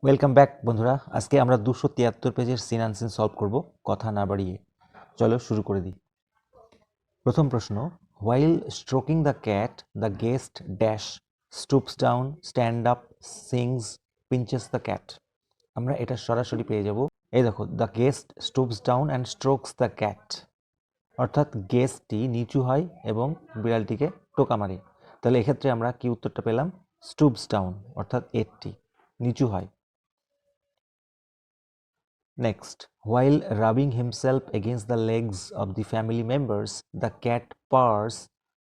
Welcome back বন্ধুরা। আজকে আমরা 273 পেজের সিন অ্যান্ড সিন সলভ করব কথা না বাড়িয়ে। চলো শুরু করে দিই। প্রথম প্রশ্ন, while stroking the cat the guest dash stoops down stand up sings pinches the cat. আমরা এটা সরাসরি পেয়ে যাব। এই দেখো, the guest stoops down and strokes the cat, অর্থাৎ গেস্টটি নিচু হয় এবং বিড়ালটিকে টোকা মারে। তাহলে এক্ষেত্রে আমরা কি উত্তরটা পেলাম? স্টুপস ডাউন, অর্থাৎ এরটি নিচু হয়। Next, while rubbing himself against the legs of the family members, the cat purrs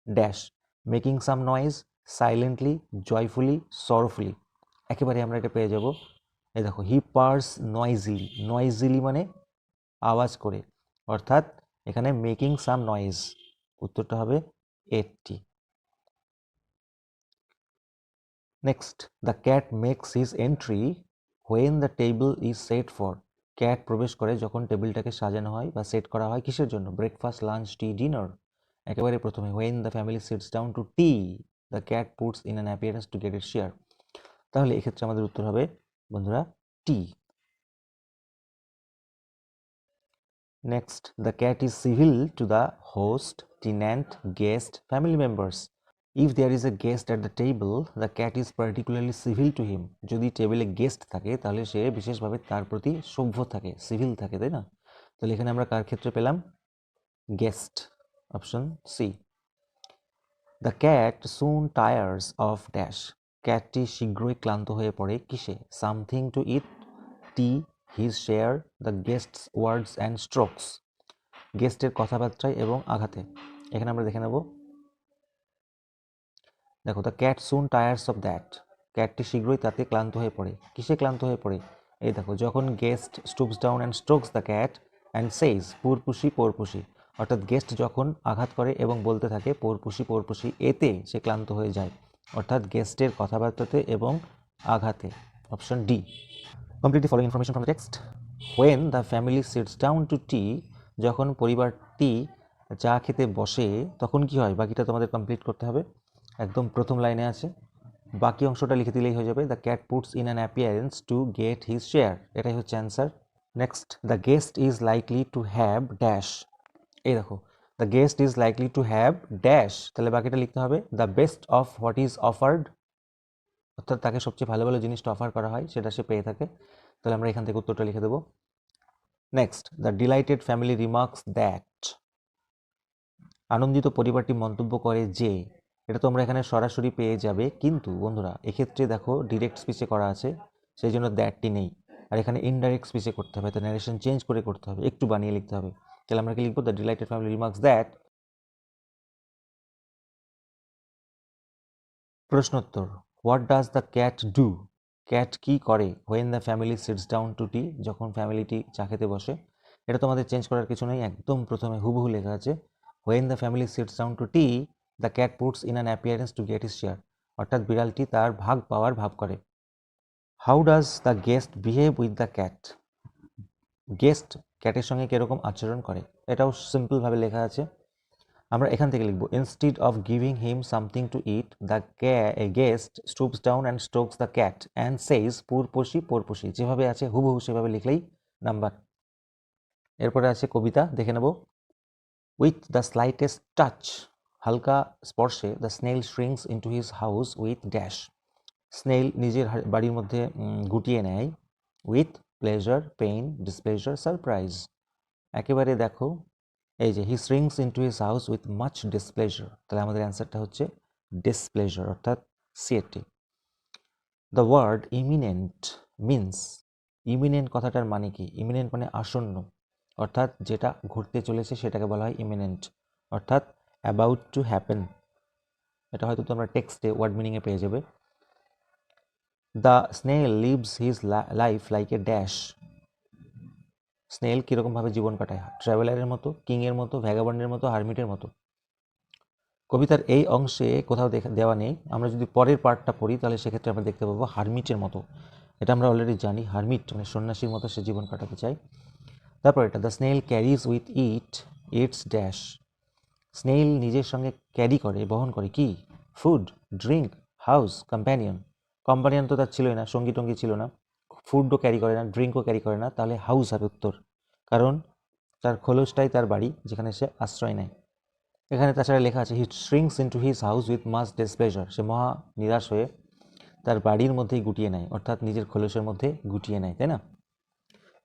dash, making some noise silently, joyfully, sorrowfully. একেবারে আমরা এটা পেয়ে যাব। এই দেখো, হি পার্স নয়েজিলি, নয়েজিলি মানে আওয়াজ করে, অর্থাৎ এখানে মেকিং সাম নয়েজ, উত্তরটা হবে এটি। Next, the cat makes his entry when the table is set for. Cat প্রবেশ করে যখন টেবিলটাকে সাজানো হয় বা সেট করা হয় কিসের জন্য? Breakfast, lunch, tea, dinner. একেবারে প্রথমে, when the family sits down to tea the cat puts in an appearance to get it share. তাহলে এক্ষেত্রে আমাদের উত্তর হবে বন্ধুরা tea. Next, the cat is civil to the host, tenant, guest, family members. If there is a guest at the table the cat is particularly civil to him. যদি টেবিলে guest থাকে তাহলে সে বিশেষভাবে তার প্রতি সভ্য থাকে, সিভিল থাকে, তাই না? তাহলে এখানে আমরা কার ক্ষেত্রে পেলাম? Guest, option C. The cat soon tires of dash. ক্যাটটি শীঘ্রই ক্লান্ত হয়ে পড়ে কিসে? Something to eat, tea, his share, the guests words and strokes. গেস্টের কথাবার্তায় এবং আঘাতে। এখানে আমরা দেখে নেব। দেখো, the cat soon tires of that, ক্যাটটি শীঘ্রই তাতে ক্লান্ত হয়ে পড়ে। কিসে ক্লান্ত হয়ে পড়ে? এই দেখো, যখন guest stoops down and strokes the cat and says purr pussy poor pussy, অর্থাৎ গেস্ট যখন আঘাত করে এবং বলতে থাকে পোরপুষি পোরপুষি, এতে সে ক্লান্ত হয়ে যায়, অর্থাৎ গেস্টের কথাবার্তাতে এবং আঘাতে, option D. Complete the following information from the text. When the family sits down to tea, যখন পরিবারটি চা খেতে বসে তখন কি হয়? বাকিটা তোমাদের কমপ্লিট করতে হবে। একদম প্রথম লাইনে আছে, বাকি অংশটা লিখে দিলেই হয়ে যাবে। The cat puts in an appearance to get his share, এটাই হচ্ছে answer. Next, the guest is likely to have dash. এই দেখো, the guest is likely to have dash, তাহলে বাকিটা লিখতে হবে the best of what is offered, অর্থাৎ তাকে সবচেয়ে ভালো ভালো জিনিসটা অফার করা হয় সেটা সে পেয়ে থাকে। তাহলে আমরা এখান থেকে উত্তরটা লিখে দেবো। Next, the delighted family remarks that. আনন্দিত পরিবারটি মন্তব্য করে যে, এটা তোমরা এখানে সরাসরি পেয়ে যাবে, কিন্তু বন্ধুরা এক্ষেত্রে দেখো ডিরেক্ট স্পিচে করা আছে, সেই জন্য দ্যাটটি নেই, আর এখানে ইনডাইরেক্ট স্পিচে করতে হবে, তো ন্যারেশন চেঞ্জ করে করতে হবে, একটু বানিয়ে লিখতে হবে। তাহলে আমরা কি লিখবো? The delighted family remarks that. প্রশ্নোত্তর, what does the cat do? Cat কি করে? When the family sits down to tea, যখন ফ্যামিলিটি চা খেতে বসে। এটা তোমাদের চেঞ্জ করার কিছু নেই, একদম প্রথমে হুবহু লেখা আছে, when the family sits down to tea the cat puts in an appearance to get his share, অর্থাৎ বিড়ালটি তার ভাগ পাওয়ার ভাব করে। How does the guest behave with the cat? Guest ক্যাটের সঙ্গে কীরকম আচরণ করে, এটাও সিম্পলভাবে লেখা আছে। আমরা এখান থেকে লিখবো, instead of giving him something to eat the guest stoops down and strokes the cat and says purr pussy poor pussy. যেভাবে আছে হুবহু সেভাবে লিখলেই নাম্বার। এরপরে আছে কবিতা, দেখে নেব। উইথ দ্য স্লাইটেস্ট টাচ, হালকা স্পর্শে, the snail shrinks into his house with dash. Snail নিজের বাড়ির মধ্যে গুটিয়ে নেয়, with pleasure, pain, displeasure, surprise. একেবারে দেখো, এই যে he shrinks into his house with much displeasure, তাহলে আমাদের অ্যান্সারটা হচ্ছে ডিসপ্লেজার, অর্থাৎ C A T. The word imminent means, imminent কথাটার মানে কি? ইমিনেন্ট মানে আসন্ন, অর্থাৎ যেটা ঘটতে চলেছে সেটাকে বলা হয় ইমিনেন্ট, অর্থাৎ অ্যাবাউট টু হ্যাপেন। এটা হয়তো তোমরা টেক্সটে ওয়ার্ড মিনিংয়ে পেয়ে যাবে। The snail lives his life like a dash. Snail কীরকমভাবে জীবন কাটায়? ট্রাভেলারের মতো, কিংয়ের মতো, ভ্যাগাবন্ডের মতো, হারমিটের মতো। কবিতার এই অংশে কোথাও দেওয়া নেই, আমরা যদি পরের পার্টটা পড়ি তাহলে সেক্ষেত্রে আমরা দেখতে পাবো হারমিটের মতো। এটা আমরা অলরেডি জানি, হারমিট মানে সন্ন্যাসীর মতো সে জীবন কাটাতে চায়। তারপর এটা, the snail carries with its dash. Snail নিজের সঙ্গে ক্যারি করে, বহন করে কি? Food, drink, house, companion. Companion তো তার ছিলই না, সঙ্গী টঙ্গী ছিল না, ফুডও ক্যারি করে না, ড্রিঙ্কও ক্যারি করে না, তাহলে হাউস হবে উত্তর, কারণ তার খোলসটাই তার বাড়ি যেখানে সে আশ্রয় নেয়। এখানে তাছাড়া লেখা আছে he shrinks into his house with much displeasure, সে মহা নিরাশ হয়ে তার বাড়ির মধ্যেই গুটিয়ে নেয়, অর্থাৎ নিজের খোলসের মধ্যে গুটিয়ে নেয়, তাই না?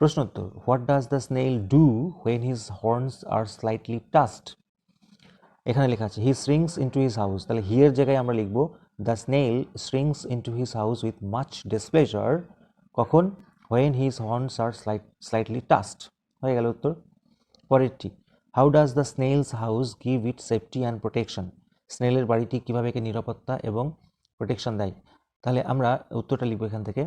প্রশ্ন উত্তর, what does the snail do when his horns are slightly touched? এখানে লেখা আছে he shrinks into his house, তাহলে হিয়ের জায়গায় আমরা লিখবো the snail shrinks into his house with much displeasure, কখন? When his horns are slightly touched, হয়ে গেল উত্তর। পরেরটি, how does the snail's house give it safety and protection? স্নেলের বাড়িটি কীভাবে একে নিরাপত্তা এবং প্রোটেকশন দেয়? তাহলে আমরা উত্তরটা লিখবো এখান থেকে,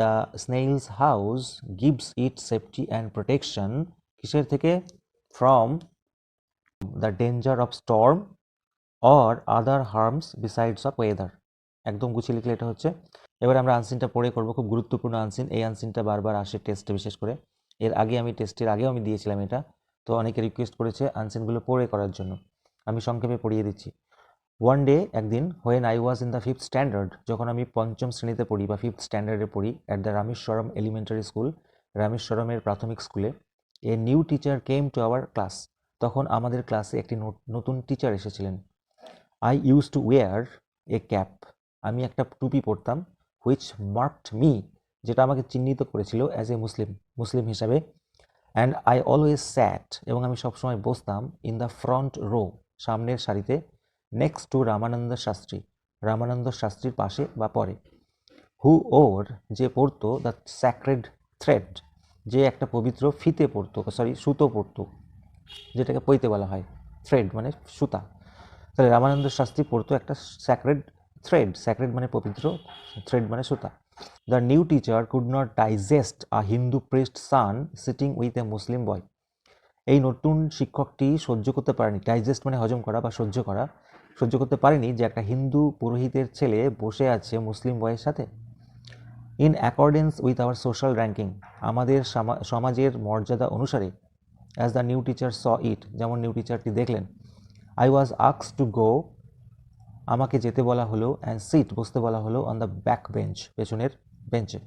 the snail's house gives it safety and protection, কিসের থেকে? From the danger of storm or other harms besides of weather. একদম গুছিয়ে লিখলে এটা হচ্ছে। এবার আমরা আনসিনটা পড়ে করবো, খুব গুরুত্বপূর্ণ আনসিন, এই আনসিনটা বারবার আসে টেস্টে বিশেষ করে। এর আগে আমি টেস্টের আগেও আমি দিয়েছিলাম এটা, তো অনেকে রিকোয়েস্ট করেছে আনসিনগুলো পড়ে করার জন্য, আমি সংক্ষেপে পড়িয়ে দিচ্ছি। ওয়ান ডে, একদিন, when I was in the 5th standard, যখন আমি পঞ্চম শ্রেণীতে পড়ি বা 5th স্ট্যান্ডার্ডে পড়ি, at the Rameswaram elementary school, রামেশ্বরমের প্রাথমিক স্কুলে, a new teacher came to our class, তখন আমাদের ক্লাসে একটি নতুন টিচার এসেছিলেন। I use to wear a cap, আমি একটা টুপি পরতাম, হুইচ মার্কড মি, যেটা আমাকে চিহ্নিত করেছিল অ্যাজ এ মুসলিম হিসাবে, অ্যান্ড আই অলওয়েজ স্যাট, এবং আমি সবসময় বসতাম, ইন দ্য ফ্রন্ট রো, সামনের সারিতে, নেক্সট টু রামানন্দ শাস্ত্রী, রামানন্দ শাস্ত্রীর পাশে বা পরে, হু ওর, যে পড়তো, দ্য স্যাক্রেড থ্রেড, যে একটা পবিত্র ফিতে পড়তো, সুতো পড়তো, যেটাকে পৈতে বলা হয়, থ্রেড মানে সুতা, তাহলে রামানন্দ শাস্ত্রী পড়তো একটা স্যাক্রেড থ্রেড, স্যাক্রেড মানে পবিত্র, থ্রেড মানে সুতা। The new teacher could not digest a Hindu priest son sitting with a Muslim boy, এই নতুন শিক্ষকটি সহ্য করতে পারেনি, ডাইজেস্ট মানে হজম করা বা সহ্য করতে পারেনি যে একটা হিন্দু পুরোহিতের ছেলে বসে আছে মুসলিম বয়ের সাথে। In accordance with our social ranking, আমাদের সমাজের মর্যাদা অনুসারে, অ্যাজ দ্য নিউ টিচার স ইট, যেমন নিউ টিচারটি দেখলেন, আই ওয়াজ আস্কড টু গো, আমাকে যেতে বলা হলো, অ্যান্ড সিট, বসতে বলা হলো, অন দ্য ব্যাক বেঞ্চ, পেছনের বেঞ্চে।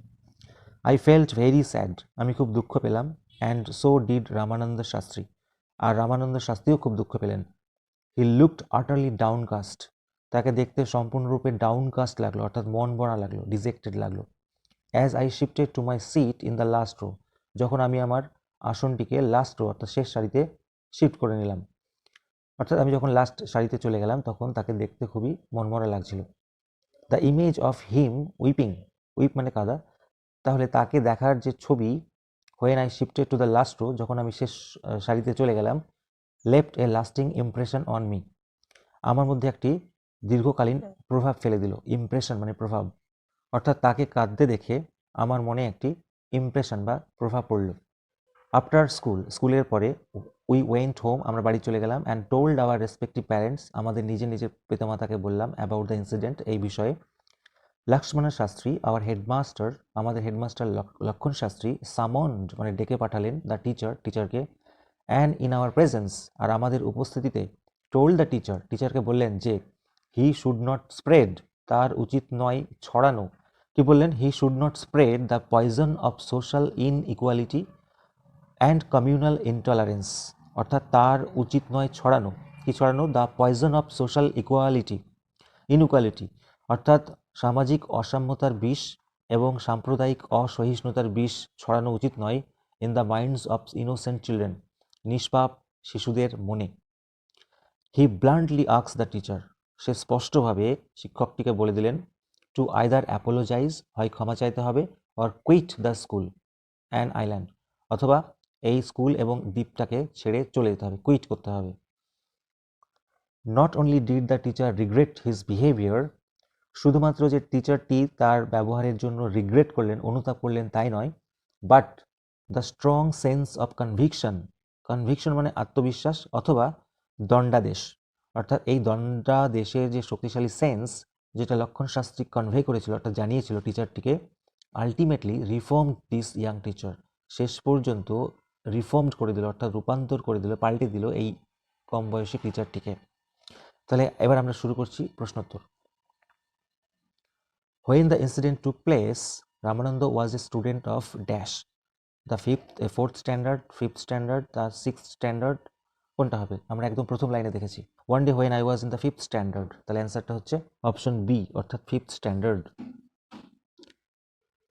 আই ফেল্ট ভেরি স্যাড, আমি খুব দুঃখ পেলাম, and so did Ramananda Shastri, আর রামানন্দ শাস্ত্রীও খুব দুঃখ পেলেন। হি লুকড আটারলি ডাউনকাস্ট, তাকে দেখতে সম্পূর্ণরূপে ডাউনকাস্ট লাগলো, অর্থাৎ মন মরা লাগলো, ডিজেক্টেড লাগলো। As I shifted to my seat in the last row, যখন আমি আমার আসনটিকে লাস্ট রো অর্থাৎ শেষ সারিতে শিফট করে নিলাম, অর্থাৎ আমি যখন লাস্ট সারিতে চলে গেলাম, তখন তাকে দেখতে খুবই মনমরা লাগছিল। The image of him weeping, weep মানে কাদা, তাহলে তাকে দেখার যে ছবি, when I shifted to the last row, যখন আমি শেষ সারিতে চলে গেলাম, left a lasting impression on me, আমার মধ্যে একটি দীর্ঘকালীন প্রভাব ফেলে দিল। ইমপ্রেশন মানে প্রভাব, অর্থাৎ তাকে কাঁদতে দেখে আমার মনে একটি ইমপ্রেশন বা প্রভাব পড়ল। আফটার স্কুলের পরে, উই ওয়েন্ট হোম, আমরা বাড়ি চলে গেলাম, and told our respective parents, আমাদের নিজের পিতামাতাকে বললাম, অ্যাবাউট দ্য ইনসিডেন্ট, এই বিষয়ে। লক্ষ্মণ শাস্ত্রী, আওয়ার হেডমাস্টার, আমাদের হেডমাস্টার লক্ষণ শাস্ত্রী, সামন্ড মানে ডেকে পাঠালেন, দ্য টিচারকে, অ্যান্ড ইন আওয়ার প্রেজেন্স, আর আমাদের উপস্থিতিতে, টোল্ড দ্য টিচারকে বললেন যে, হি শুড নট স্প্রেড, তার উচিত নয় ছড়ানো, কি বললেন? He should not spread the poison of social inequality and communal intolerance, অর্থাৎ তার উচিত নয় ছড়ানো, কি ছড়ানো? The poison of social inequality, অর্থাৎ সামাজিক অসাম্যতার বিষ এবং সাম্প্রদায়িক অসহিষ্ণুতার বিষ ছড়ানো উচিত নয়, in the minds of innocent children, নিষ্পাপ শিশুদের মনে। হি ব্লান্টলি আস্কস দ্য টিচার, সে স্পষ্টভাবে শিক্ষকটিকে বলে দিলেন, টু আইদার অ্যাপোলোজাইজ, হয় ক্ষমা চাইতে হবে, or quit the school and island, অথবা এই স্কুল এবং দ্বীপটাকে ছেড়ে চলে যেতে হবে, কুইট করতে হবে। Not only did the teacher regret his behaviour, শুধুমাত্র যে টিচারটি তার ব্যবহারের জন্য রিগ্রেট করলেন, অনুতাপ করলেন, তাই নয়, but the strong sense of conviction মানে আত্মবিশ্বাস অথবা দণ্ডাদেশ, অর্থাৎ এই দণ্ডাদেশের যে শক্তিশালী সেন্স, যেটা লক্ষণ শাস্ত্রী কনভে করেছিল, অর্থাৎ জানিয়েছিল টিচারটিকে, ultimately reform this young teacher, শেষ পর্যন্ত রিফর্মড করে দিল, অর্থাৎ রূপান্তর করে দিল, পাল্টে দিল এই কম বয়সী টিচারটিকে। তাহলে এবার আমরা শুরু করছি প্রশ্নোত্তর। When the incident took place, Ramananda was a student of dash, the fourth standard, fifth standard, the sixth standard, কোনটা হবে? আমরা একদম প্রথম লাইনে দেখেছি one day when I was in the fifth standard, তাহলে অ্যান্সারটা হচ্ছে অপশন বি অর্থাৎ fifth standard.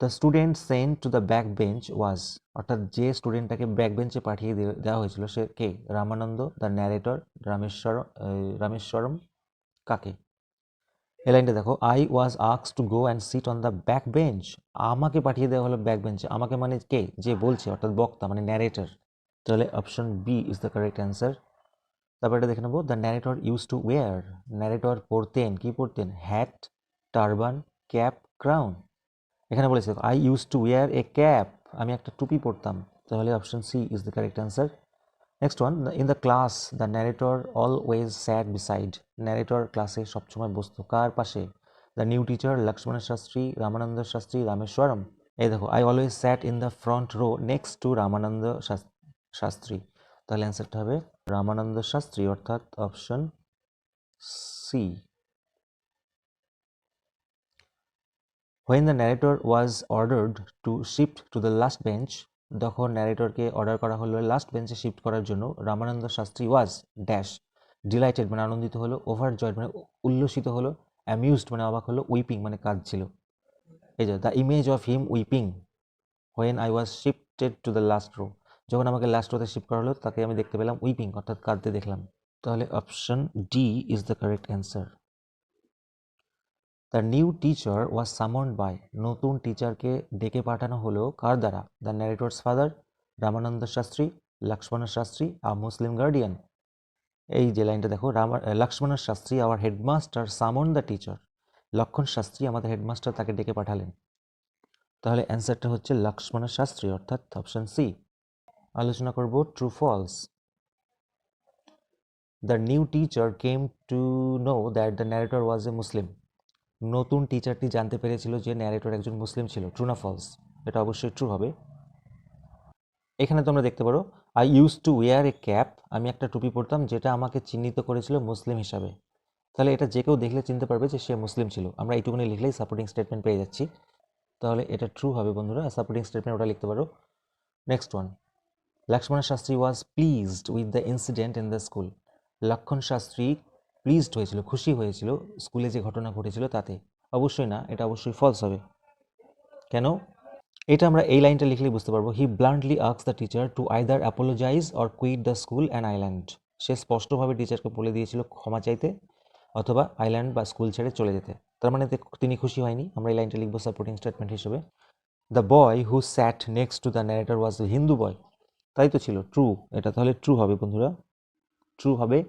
The student sent to the back bench was, অর্থাৎ যে স্টুডেন্টটাকে ব্যাক বেঞ্চে পাঠিয়ে দেওয়া হয়েছিল সে কে? রামানন্দ, দ্য ন্যারেটর, রামেশ্বরম, কাকে? এই লাইনটা দেখো, I was asked to go and sit on the back bench, আমাকে পাঠিয়ে দেওয়া হলো ব্যাক বেঞ্চে। আমাকে মানে কে? যে বলছে, অর্থাৎ বক্তা মানে ন্যারেটর। তাহলে option B is the correct answer. তারপর এটা দেখে নেবো, the narrator use to wear, narrator পরতেন, কি পরতেন? Hat, turban, cap, crown. এখানে বলেছে I use to wear a cap, আমি একটা টুপি পরতাম। তাহলে option C is the correct answer. Next one, in the class the narrator always sat beside, narrator ক্লাসে সবসময় বসতো কার পাশে? The new teacher, Lakshman Shastri, Ramananda Shastri, Rameswaram. এই দেখো, I always sat in the front row next to Ramanand Shastri, তাহলে অ্যান্সারটা হবে রামানন্দ শাস্ত্রী অর্থাৎ option C. When the narrator was ordered to shift to the last bench, যখন ন্যারেটরকে অর্ডার করা হলো লাস্ট বেঞ্চে শিফট করার জন্য, Ramananda Shastri was dash, delighted মানে আনন্দিত হলো, ওভারজয়েড মানে উল্লসিত হলো, অ্যামিউজড মানে অবাক হলো, উইপিং মানে কাঁদছিল। এই যে the image of him weeping when I was shifted to the last row, যখন আমাকে লাস্ট রোতে শিফট করা হলো তাকে আমি দেখতে পেলাম উইপিং অর্থাৎ কাঁদতে দেখলাম। তাহলে option D is the correct answer. The new teacher was summoned by, নতুন টিচারকে ডেকে পাঠানো হলো কার দ্বারা? The narrator's father, Ramanand Shastri, Lakshman Shastri, a Muslim guardian. এই যে লাইনটা দেখো, Lakshman Shastri our headmaster summoned the teacher, Lakshman Shastri আমাদের হেডমাস্টার তাকে ডেকে পাঠালেন। তাহলে অ্যান্সারটা হচ্ছে লক্ষ্মণ শাস্ত্রী অর্থাৎ অপশন সি। আলোচনা করব true false. The new teacher came to know that the narrator was a Muslim, নতুন টিচারটি জানতে পেরেছিল যে ন্যারেটর একজন মুসলিম ছিল। ট্রু না ফলস? এটা অবশ্যই ট্রু হবে। এখানে তোমরা দেখতে পারো, I use to wear a cap, আমি একটা টুপি পরতাম যেটা আমাকে চিহ্নিত করেছিল মুসলিম হিসাবে। তাহলে এটা যে কেউ দেখলে চিনতে পারবে যে সে মুসলিম ছিল। আমরা এইটুকুনি লিখলেই সাপোর্টিং স্টেটমেন্ট পেয়ে যাচ্ছি। তাহলে এটা ট্রু হবে বন্ধুরা, সাপোর্টিং স্টেটমেন্ট ওটা লিখতে পারো। Next one, Lakshman Shastri was pleased with the incident in the school, Lakshman Shastri pleased হয়েছিল, খুশি হয়েছিল স্কুলে যে ঘটনা ঘটেছিল তাতে। অবশ্যই না, এটা অবশ্যই ফলস হবে। কেন? এটা আমরা এই লাইনটা লিখলেই বুঝতে পারবো। He bluntly asks the teacher to either apologise or quit the school and island, সে স্পষ্টভাবে টিচারকে বলে দিয়েছিল ক্ষমা চাইতে অথবা আইল্যান্ড বা স্কুল ছেড়ে চলে যেতে। তার মানে তিনি খুশি হয়নি। আমরা এই লাইনটা লিখবো সাপোর্টিং স্টেটমেন্ট হিসেবে। The boy who sat next to the narrator was a Hindu boy, তাই তো ছিল, ট্রু। এটা তাহলে ট্রু হবে বন্ধুরা, ট্রু হবে।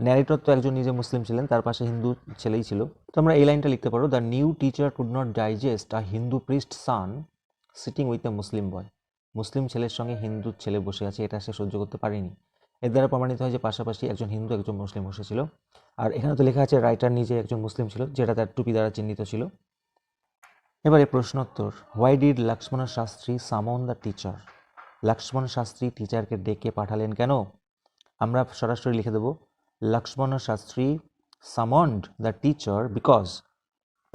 ন্যারেটর তো একজন নিজে মুসলিম ছিলেন, তার পাশে হিন্দু ছেলেই ছিল। তো আমরা এই লাইনটা লিখতে পারো, the new teacher could not digest a Hindu priest son sitting with a Muslim boy, মুসলিম ছেলের সঙ্গে হিন্দু ছেলে বসে আছে এটা সে সহ্য করতে পারেনি। এর দ্বারা প্রমাণিত হয় যে পাশাপাশি একজন হিন্দু একজন মুসলিম বসেছিল। আর এখানে তো লেখা আছে রাইটার নিজে একজন মুসলিম ছিল, যেটা তার টুপি দ্বারা চিহ্নিত ছিল। এবারে প্রশ্নোত্তর, হোয়াই ডিড লক্ষ্মণ শাস্ত্রী সামন দ্য টিচার, লক্ষ্মণ শাস্ত্রী টিচারকে ডেকে পাঠালেন কেন? আমরা সরাসরি লিখে দেবো, Lakshman Shastri summoned the teacher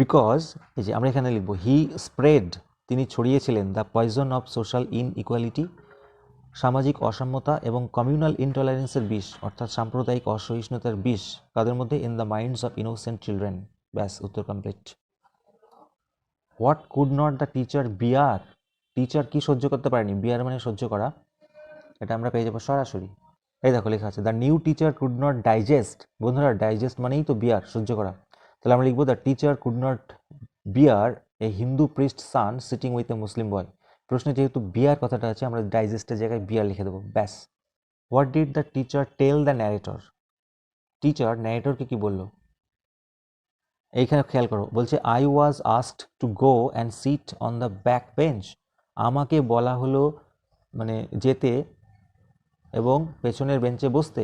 because, এই যে আমরা এখানে লিখবো হি স্প্রেড, তিনি ছড়িয়েছিলেন the poison of social inequality, সামাজিক অসাম্যতা এবং কমিউনাল ইনটলারেন্সের বিষ অর্থাৎ সাম্প্রদায়িক অসহিষ্ণুতার বিষ কাদের মধ্যে? In the minds of innocent children. ব্যাস, উত্তর complete. What could not the teacher bear, teacher কি সহ্য করতে পারেনি? বিয়ার মানে সহ্য করা, এটা আমরা পেয়ে যাবো সরাসরি। এই দেখো লেখা আছে the new teacher could not digest, বন্ধুরা ডাইজেস্ট মানেই তো বিয়ার, সহ্য করা। তাহলে আমরা লিখবো the teacher could not bear a Hindu priest son sitting with a Muslim boy. প্রশ্নে যেহেতু বিয়ার কথাটা আছে, আমরা ডাইজেস্টের জায়গায় বিয়ার লিখে দেবো, ব্যাস। What did the teacher tell the narrator, teacher ন্যারেটরকে কি বললো? এইখানে খেয়াল করো, বলছে I was asked to go and sit on the back bench, আমাকে বলা হলো মানে যেতে এবং পেছনের বেঞ্চে বসতে।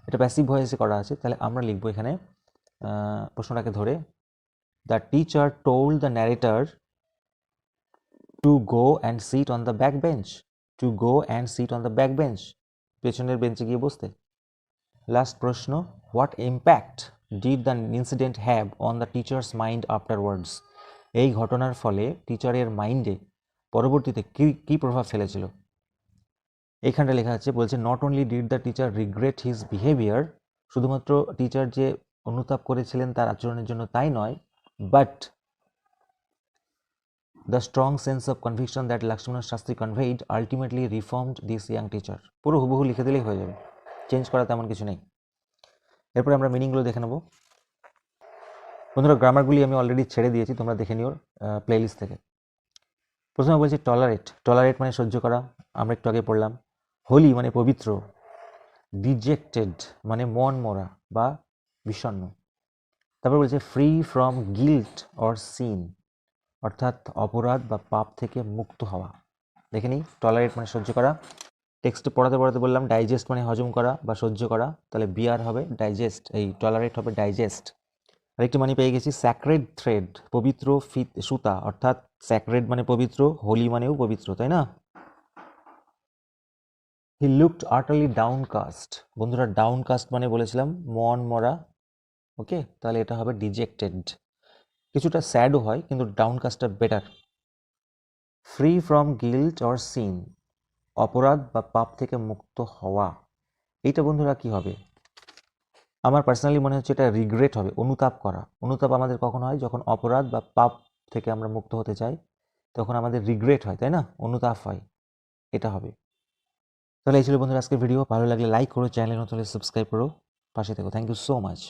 এটা প্যাসিভ ভয়েসে করা আছে, তাহলে আমরা লিখবো এখানে প্রশ্নটাকে ধরে, the teacher told the narrator two go and sit on the back bench, two go and sit on the back bench, পেছনের বেঞ্চে গিয়ে বসতে। লাস্ট প্রশ্ন, what impact did the incident have on the teachers mind afterwards, এই ঘটনার ফলে টিচারের মাইন্ডে পরবর্তীতে কি প্রভাব ফেলেছিল। এইখানটা লেখা আছে, বলছে not only did the teacher regret his behaviour, শুধুমাত্র টিচার যে অনুতাপ করেছিলেন তার আচরণের জন্য তাই নয়, but the strong sense of conviction that Lakshman Shastri conveyed ultimately reformed this young teacher. পুরো হুবহু লিখে দিলেই হয়ে যাবে, চেঞ্জ করা তেমন কিছু নেই। এরপরে আমরা মিনিংগুলো দেখে নেব। বন্ধুরা গ্রামারগুলি আমি অলরেডি ছেড়ে দিয়েছি, তোমরা দেখে নিও প্লেলিস্ট থেকে। প্রথমে বলছি টলারেট। টলারেট মানে সহ্য করা, আমরা একটু আগে পড়লাম। হোলি মানে পবিত্র। ডিজেক্টেড মানে মন মরা বা বিষণ্ণ। তারপর বলছে free from guilt or sin, অর্থাৎ অপরাধ বা পাপ থেকে মুক্ত হওয়া। দেখে নিই, টলারেট মানে সহ্য করা। টেক্সটে পড়াতে পড়াতে বললাম ডাইজেস্ট মানে হজম করা বা সহ্য করা, তাহলে বিয়ার হবে ডাইজেস্ট, এই টলারেট হবে ডাইজেস্ট। আরেকটি মানে পেয়ে গেছি স্যাক্রেড থ্রেড, পবিত্র সুতা, অর্থাৎ স্যাক্রেড মানে পবিত্র, হোলি মানেও পবিত্র, তাই না? He looked utterly downcast. বন্ধুরা ডাউনকাস্ট মানে বলেছিলাম মন মরা, ওকে, তাহলে এটা হবে ডিজেক্টেড। কিছুটা স্যাডও হয় কিন্তু ডাউনকাস্টটা better. Free from guilt or sin, অপরাধ বা পাপ থেকে মুক্ত হওয়া। এইটা বন্ধুরা কি হবে? আমার পার্সোনালি মনে হচ্ছে এটা রিগ্রেট হবে, অনুতাপ করা। অনুতাপ আমাদের কখন হয়? যখন অপরাধ বা পাপ থেকে আমরা মুক্ত হতে চাই, তখন আমাদের রিগ্রেট হয়, তাই না? অনুতাপ হয়, এটা হবে। তাহলে এই ছিল বন্ধুরা আজকের ভিডিও। ভালো লাগলে লাইক করো, চ্যানেল নতুন হলে সাবস্ক্রাইব করো, পাশে থেকো। Thank you so much.